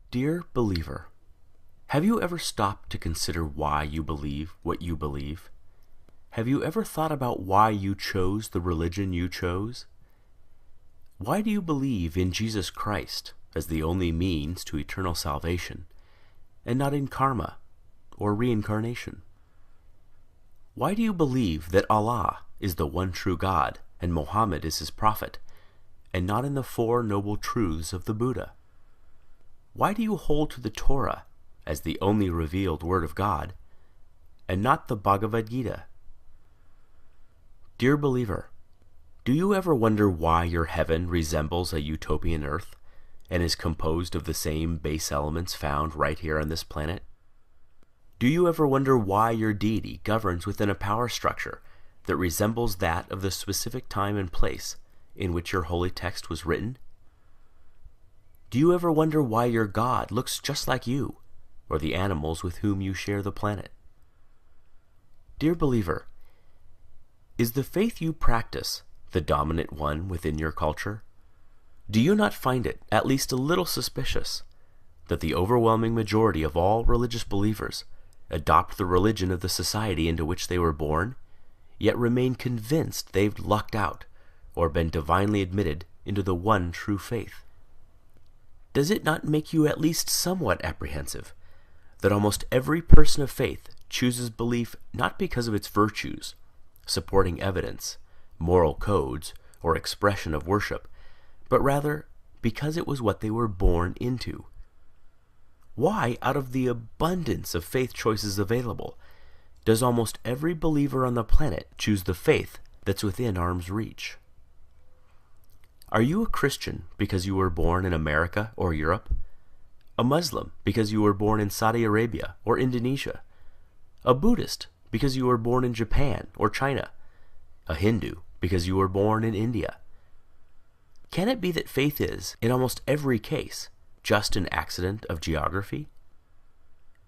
Dear believer, have you ever stopped to consider why you believe what you believe? Have you ever thought about why you chose the religion you chose? Why do you believe in Jesus Christ as the only means to eternal salvation, and not in karma or reincarnation? Why do you believe that Allah is the one true God and Muhammad is his prophet, and not in the Four Noble Truths of the Buddha? Why do you hold to the Torah as the only revealed word of God, and not the Bhagavad Gita? Dear believer, do you ever wonder why your heaven resembles a utopian earth, and is composed of the same base elements found right here on this planet? Do you ever wonder why your deity governs within a power structure that resembles that of the specific time and place in which your holy text was written? Do you ever wonder why your God looks just like you, or the animals with whom you share the planet? Dear believer, is the faith you practice the dominant one within your culture? Do you not find it at least a little suspicious that the overwhelming majority of all religious believers adopt the religion of the society into which they were born, yet remain convinced they've lucked out or been divinely admitted into the one true faith? Does it not make you at least somewhat apprehensive that almost every person of faith chooses belief not because of its virtues, supporting evidence, moral codes, or expression of worship, but rather because it was what they were born into? Why, out of the abundance of faith choices available, does almost every believer on the planet choose the faith that's within arm's reach? Are you a Christian because you were born in America or Europe? A Muslim because you were born in Saudi Arabia or Indonesia? A Buddhist because you were born in Japan or China? A Hindu because you were born in India? Can it be that faith is, in almost every case, just an accident of geography?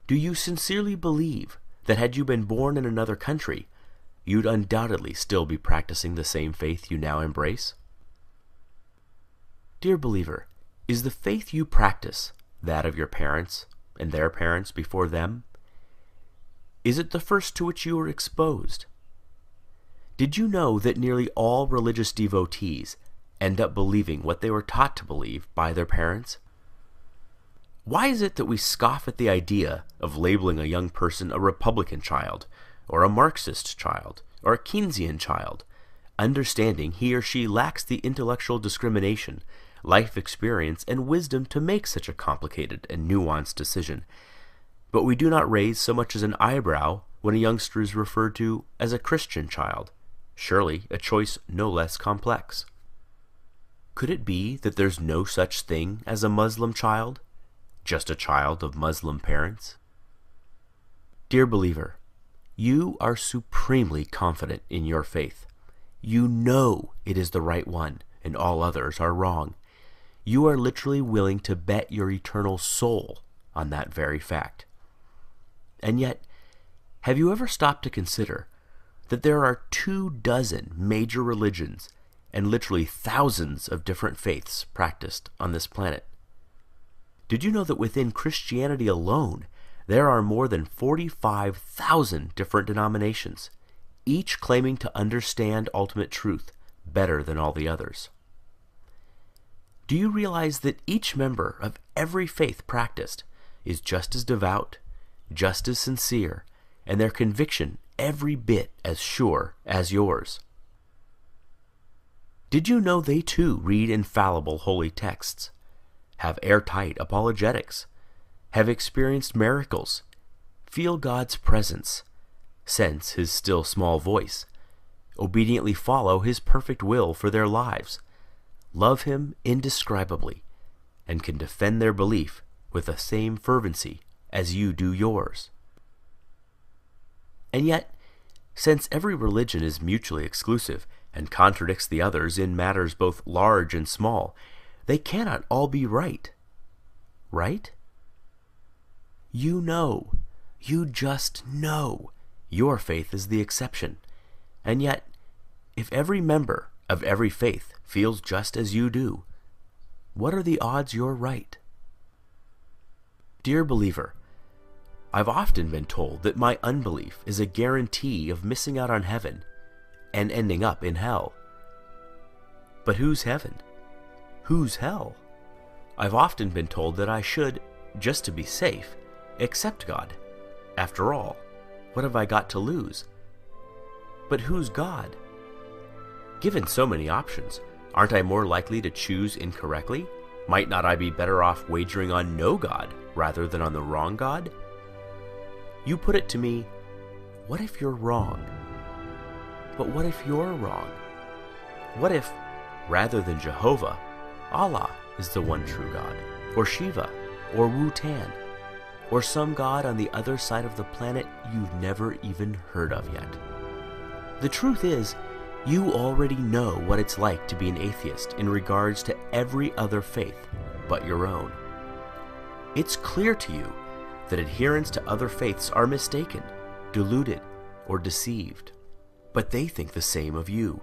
Do you sincerely believe that had you been born in another country, you'd undoubtedly still be practicing the same faith you now embrace? Dear believer, is the faith you practice that of your parents and their parents before them? Is it the first to which you were exposed? Did you know that nearly all religious devotees end up believing what they were taught to believe by their parents? Why is it that we scoff at the idea of labeling a young person a Republican child, or a Marxist child, or a Keynesian child, understanding he or she lacks the intellectual discrimination, life experience, and wisdom to make such a complicated and nuanced decision, but we do not raise so much as an eyebrow when a youngster is referred to as a Christian child, surely a choice no less complex? Could it be that there's no such thing as a Muslim child, just a child of Muslim parents? Dear believer, you are supremely confident in your faith. You know it is the right one, and all others are wrong. You are literally willing to bet your eternal soul on that very fact. And yet, have you ever stopped to consider that there are 24 major religions and literally thousands of different faiths practiced on this planet? Did you know that within Christianity alone, there are more than 45,000 different denominations, each claiming to understand ultimate truth better than all the others? Do you realize that each member of every faith practiced is just as devout, just as sincere, and their conviction every bit as sure as yours? Did you know they too read infallible holy texts, have airtight apologetics, have experienced miracles, feel God's presence, sense his still small voice, obediently follow his perfect will for their lives, love him indescribably, and can defend their belief with the same fervency as you do yours? And yet, since every religion is mutually exclusive and contradicts the others in matters both large and small, they cannot all be right. Right? You know, you just know, your faith is the exception. And yet, if every member of every faith feels just as you do, what are the odds you're right? Dear believer, I've often been told that my unbelief is a guarantee of missing out on heaven and ending up in hell. But whose heaven? Whose hell? I've often been told that I should, just to be safe, accept God. After all, what have I got to lose? But who's God? Given so many options, aren't I more likely to choose incorrectly? Might not I be better off wagering on no God rather than on the wrong God? You put it to me, what if you're wrong? But what if you're wrong? What if, rather than Jehovah, Allah is the one true God, or Shiva, or Wu-Tan, or some god on the other side of the planet you've never even heard of yet? The truth is, you already know what it's like to be an atheist in regards to every other faith but your own. It's clear to you that adherents to other faiths are mistaken, deluded, or deceived, but they think the same of you.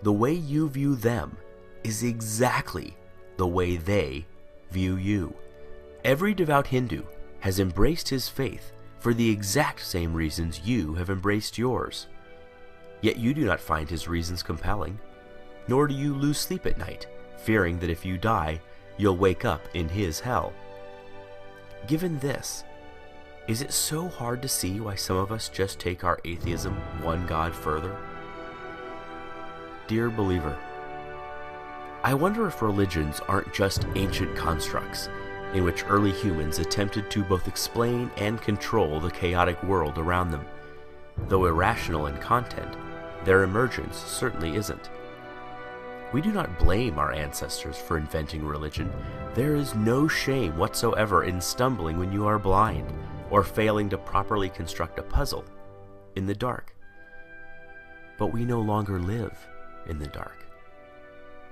The way you view them is exactly the way they view you. Every devout Hindu has embraced his faith for the exact same reasons you have embraced yours. Yet you do not find his reasons compelling, nor do you lose sleep at night, fearing that if you die, you'll wake up in his hell. Given this, is it so hard to see why some of us just take our atheism one God further? Dear believer, I wonder if religions aren't just ancient constructs in which early humans attempted to both explain and control the chaotic world around them. Though irrational in content, their emergence certainly isn't. We do not blame our ancestors for inventing religion. There is no shame whatsoever in stumbling when you are blind, or failing to properly construct a puzzle in the dark. But we no longer live in the dark.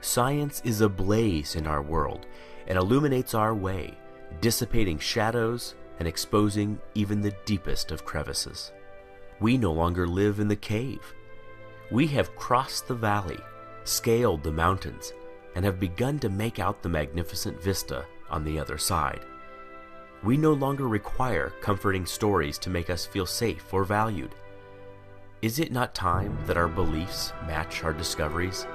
Science is ablaze in our world and illuminates our way, dissipating shadows and exposing even the deepest of crevices. We no longer live in the cave. We have crossed the valley, scaled the mountains, and have begun to make out the magnificent vista on the other side. We no longer require comforting stories to make us feel safe or valued. Is it not time that our beliefs match our discoveries?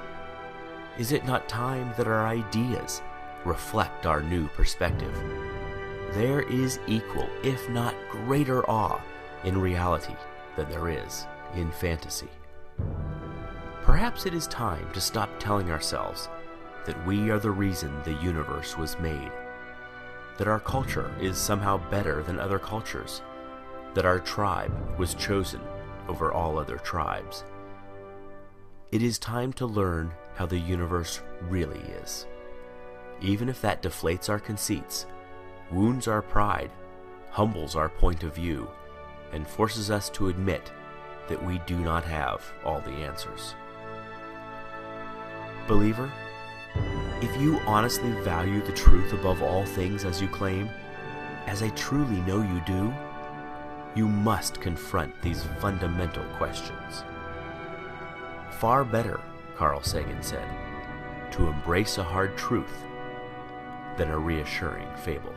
Is it not time that our ideas reflect our new perspective? There is equal, if not greater awe in reality than there is in fantasy. Perhaps it is time to stop telling ourselves that we are the reason the universe was made, that our culture is somehow better than other cultures, that our tribe was chosen over all other tribes. It is time to learn how the universe really is, even if that deflates our conceits, wounds our pride, humbles our point of view, and forces us to admit that we do not have all the answers. Believer, if you honestly value the truth above all things as you claim, as I truly know you do, you must confront these fundamental questions. Far better, Carl Sagan said, to embrace a hard truth than a reassuring fable.